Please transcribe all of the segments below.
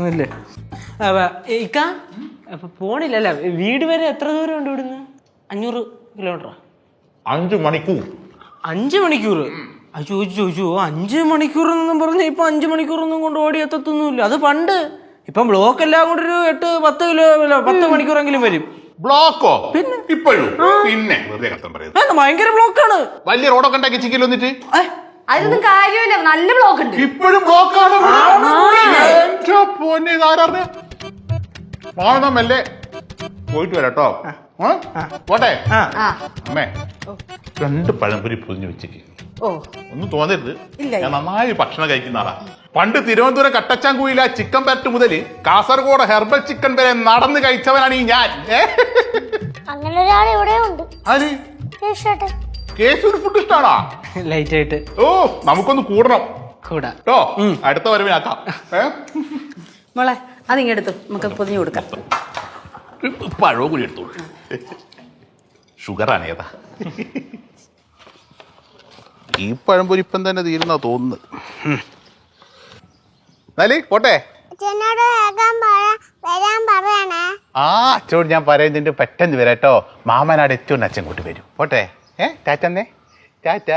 അല്ലേ ഇക്ക അപ്പൊ പോണില്ലല്ല. വീട് വരെ എത്ര ദൂരം ഉണ്ട് ഇവിടുന്ന്? 500 കിലോമീറ്റർ. 5 മണിക്കൂർ. 5 മണിക്കൂർ? ചോദിച്ചു 5 മണിക്കൂർ എന്നും പറഞ്ഞ ഇപ്പൊ 5 മണിക്കൂറൊന്നും കൊണ്ട് ഓടി എത്തത്തൊന്നുമില്ല. അത് പണ്ട്. ഇപ്പം ബ്ലോക്ക് എല്ലാം കൂടെ ഒരു 8-10 മണിക്കൂറെങ്കിലും വരും. ബ്ലോക്കോ? പിന്നെ ഇപ്പോഴും പിന്നെ വെറുതെ കഷ്ടം പറയുന്നത്. ഭയങ്കര ബ്ലോക്കാണ്. വലിയ റോഡൊക്കെ ഉണ്ടാക്കി ചിക്കൽ വന്നിട്ട് അതിനൊന്നും കാര്യമില്ല. നല്ല ബ്ലോക്ക് ഉണ്ട്. ഇപ്പോഴും ബ്ലോക്കാണ്. മാമല്ലേ പോയിട്ട് വരാട്ടോ. പോട്ടെ അമ്മേ. 2 പഴംപൊരി പൊതിഞ്ഞു വെച്ചിട്ട് ഒന്നും തോന്നരുത്. ഞാൻ നന്നായി ഭക്ഷണം കഴിക്കുന്ന ആളാ. പണ്ട് തിരുവനന്തപുരം കട്ടച്ചാങ്കുയില ചിക്കൻ പാറ്റ് മുതൽ കാസർഗോഡ് ഹെർബൽ ചിക്കൻ വരെ നടന്ന് കഴിച്ചവനാണ് ഈ ഞാൻ. അങ്ങനെ ഒരാൾ ഇവിടെ ഉണ്ട്. കേശുവിന് ഫുഡ് ഇഷ്ടാണോ? ലൈറ്റ് ആയിട്ട്. ഓ നമുക്കൊന്ന് കൂടണം കേട്ടോ. അടുത്ത വരവിനാക്കാം. മോളെ അതിങ്ങെടുത്തു, നമുക്ക് പൊതിഞ്ഞു കൊടുക്കാം. പഴവും കൂടി എടുത്തോളൂ. ഷുഗറാണ് ഏതാ? ഈ പഴംപൊരിപ്പം തന്നെ തീരുന്നാ തോന്നുന്നു. എന്നാലേ പോട്ടെ. അച്ഛനോട് ഞാൻ പറയുന്നുണ്ട് പെട്ടെന്ന് വരാട്ടോ. മാമനാട് എത്തിയോണ്ട് അച്ഛൻ കൂട്ടി വരും. പോട്ടെ. ടാറ്റന്നേ. ടാറ്റ.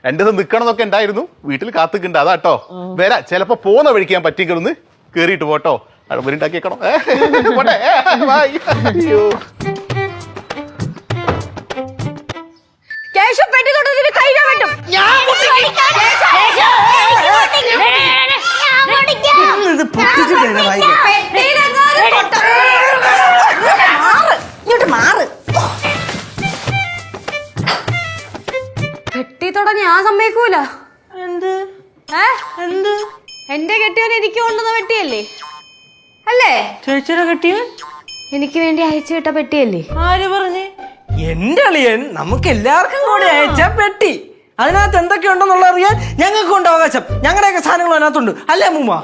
2 ദിവസം നിക്കണമെന്നൊക്കെ ഉണ്ടായിരുന്നു. വീട്ടിൽ കാത്തുക്കുണ്ട്. അതാട്ടോ വരാ. ചിലപ്പോ പോന്ന വഴിക്ക് ഞാൻ പറ്റിക്കലൊന്ന് കേറിയിട്ട് പോട്ടോ. പഴംപൊരി ഉണ്ടാക്കിയേക്കണം. പോട്ടെ. അയ്യോ പെട്ടി തൊടാൻ ഞാൻ സമ്മതിക്കൂല. എന്ത്? എന്റെ കെട്ടിയവൻ എനിക്ക് കൊണ്ടുവന്ന പെട്ടിയല്ലേ? അല്ലേ? ചേച്ചിയുടെ കെട്ടിയവൻ എനിക്ക് വേണ്ടി അയച്ചു വിട്ട പെട്ടിയല്ലേ? ആര് പറഞ്ഞേ? എന്റെ അളിയൻ നമുക്ക് എല്ലാവർക്കും കൂടി അയച്ച പെട്ടി. അതിനകത്ത് എന്തൊക്കെയുണ്ടെന്നുള്ള അറിയാൻ ഞങ്ങൾക്കുണ്ട് അവകാശം. ഞങ്ങളുടെയൊക്കെ സാധനങ്ങൾ അതിനകത്തുണ്ട്. അല്ലേ അമ്മൂമ്മ?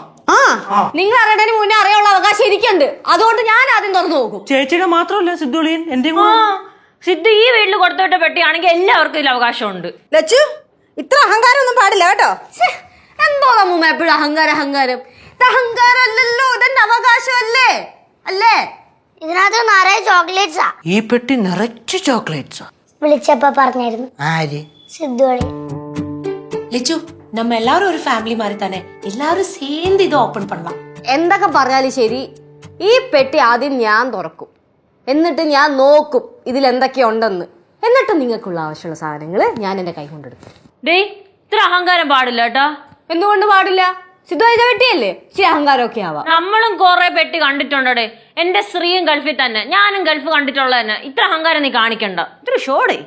നിങ്ങൾ അറിയണതിന് മുന്നേ അറിയാനുള്ള അവകാശം എനിക്കുണ്ട്. അതുകൊണ്ട് ഞാൻ ആദ്യം തുറന്നു നോക്കും. ചേച്ചിയുടെ മാത്രമല്ല സിദ്ധുളിയൻ എന്റെ. സിദ്ധു ഈ വീട്ടിൽ കൊടുത്തോട്ട പെട്ടിയാണെങ്കിൽ എല്ലാവർക്കും ഇതിൽ അവകാശമുണ്ട്. ലച്ചു, ഇത്ര അഹങ്കാരം ഒന്നും പാടില്ല കേട്ടോ. എന്തോ അമ്മൂമ്മ എപ്പോഴും അഹങ്കാരം. ഇത് അഹങ്കാരം അല്ലല്ലോ, ഇതെന്റെ അവകാശമല്ലേ? അല്ലേ? ഇതിനകത്ത് നിറയെ ചോക്ലേറ്റ്സാ. ഈ പെട്ടി നിറച്ച് ചോക്ലേറ്റ്സാ. വിളിച്ചപ്പോ പറഞ്ഞായിരുന്നു. ആര്? സിദ്ധുവളി. ലിച്ചു, நம்ம எல்லாரும் ஒரு ஃபேமிலி மாதிரி தானே, எல்லாரும் சேர்ந்து ഇത് ഓപ്പൺ பண்ணலாம். എന്തൊക്കെ പറഞ്ഞാലും ശരി, ഈ പെട്ടി ആദ്യം ഞാൻ തുറക്കും. എന്നിട്ട് ഞാൻ നോക്കും ഇതിൽ എന്തൊക്കെയുണ്ടെന്ന്. എന്നിട്ട് നിങ്ങൾക്കുള്ള ആവശ്യമുള്ള സാധനങ്ങൾ ഞാൻ എന്റെ കൈ കൊണ്ടെടുക്കും. ഡേയ്, ഇത്ര അഹങ്കാരം പാടില്ല കേട്ടാ. എന്തുകൊണ്ട് പാടില്ല? സിദ്ധു അയച്ച പെട്ടിയല്ലേ? ഇച്ചിരി അഹങ്കാരമൊക്കെ ആവാം. നമ്മളും കൊറേ പെട്ടി കണ്ടിട്ടുണ്ടേ. എന്റെ സ്ത്രീയും ഗൾഫിൽ തന്നെ, ഞാനും ഗൾഫ് കണ്ടിട്ടുള്ള തന്നെ. ഇത്ര അഹങ്കാരം നീ കാണിക്കണ്ട. ഇത്ര ഷോടേ.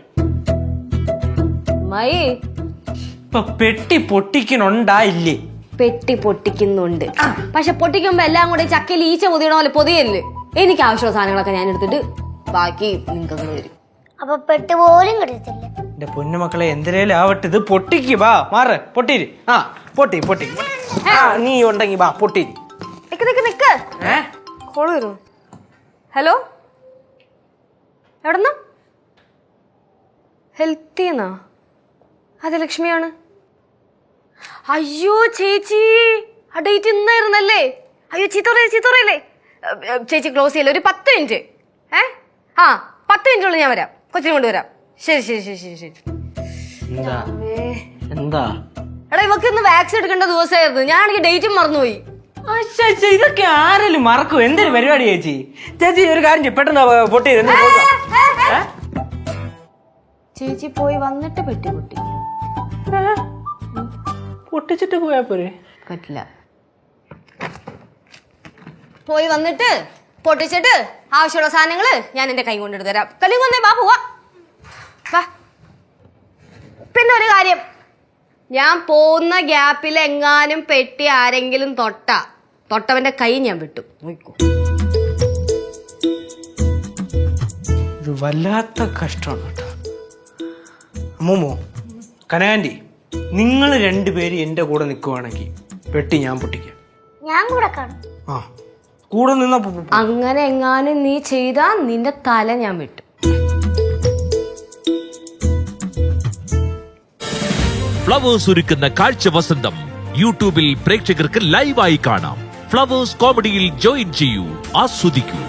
മൈ പെട്ടി പൊട്ടിക്കണുണ്ടായില്ലേ? പെട്ടി പൊട്ടിക്കുന്നുണ്ട്. പക്ഷെ പൊട്ടിക്കുമ്പോ എല്ലാം കൂടെ ചക്കയിൽ ഈച്ച പൊതിയണ പോലെ പൊതിയല്ലേ. എനിക്ക് ആവശ്യമുള്ള സാധനങ്ങളൊക്കെ ഞാൻ എടുത്തിട്ട് ബാക്കി നിങ്ങൾക്ക് തരും. അപ്പൊ പെട്ടി പോലും കിടത്തില്ല. എന്റെ പൊന്നുമക്കളെ എന്തിനേലും ആവട്ടെ, ഇത് പൊട്ടിക്ക്. വാ മാറ്. പൊട്ടിരി. പൊട്ടി. നീ ഉണ്ടെങ്കി വാ പൊട്ടിരി. നിക്ക്. കോള് വരും. ഹലോ, എവിടെന്നാ? ഹെൽത്തിന്നാ? അതെ, ലക്ഷ്മിയാണ്. അയ്യോ ചേച്ചി, ആ ഡേറ്റ് ഇന്നായിരുന്നല്ലേ? അയ്യോ ചീത്തോറയില്ലേ ചേച്ചി. ക്ലോസ് ചെയ്യല്ലേ, ഒരു 10 മിനിറ്റ്. 10 മിനിറ്റുള്ളിൽ ഞാൻ വരാം. കൊച്ചിനെ കൊണ്ടുവരാം. ശരി. എന്താ? എടാ, ഇവക്ക് ഇന്ന് വാക്സിൻ എടുക്കേണ്ട ദിവസമായിരുന്നു. ഞാനാണെങ്കിൽ ഡേറ്റും മറന്നുപോയി. ഇതൊക്കെ ആരെങ്കിലും മറക്കും? എന്തൊരു പരിപാടി ചേച്ചി. ഒരു കാര്യം ചെയ്യും, പെട്ടെന്ന് പൊട്ടി. ചേച്ചി പോയി വന്നിട്ട് പെട്ടി പൊട്ടിച്ചിട്ട് പോയാ പോരെ? പറ്റില്ല. പോയി വന്നിട്ട് പൊട്ടിച്ചിട്ട് ആവശ്യമുള്ള സാധനങ്ങള് ഞാൻ എന്റെ കൈ കൊണ്ടെടുത്ത് തരാം. കല്ലിങ് വന്നേ, വാ പോവാ. പിന്നെ ഒരു കാര്യം, ഞാൻ പോകുന്ന ഗ്യാപ്പിൽ എങ്ങാനും പെട്ടി ആരെങ്കിലും തൊട്ടവന്റെ കൈ ഞാൻ വിട്ടു. നോക്കൂ. ഇത് വല്ലാത്ത കഷ്ടമാണ് കേട്ടോ. അമ്മൂമ്മോ, കനകാന്റി, നിങ്ങൾ 2 പേര് എന്റെ കൂടെ നിൽക്കുവാണെങ്കിൽ പെട്ടി ഞാൻ പൊട്ടിക്കാം. ഞാൻ കൂടെ കാണും. കൂടെ നിന്ന അങ്ങനെ എങ്ങാനും നീ ചെയ്താ നിന്റെ തല ഞാൻ വിട്ടു. ഫ്ലവേഴ്സ് ഒരുക്കുന്ന കാഴ്ച വസന്തം യൂട്യൂബിൽ പ്രേക്ഷകർക്ക് ലൈവായി കാണാം. ഫ്ലവേഴ്സ് കോമഡിയിൽ ജോയിൻ ചെയ്യൂ, ആസ്വദിക്കൂ.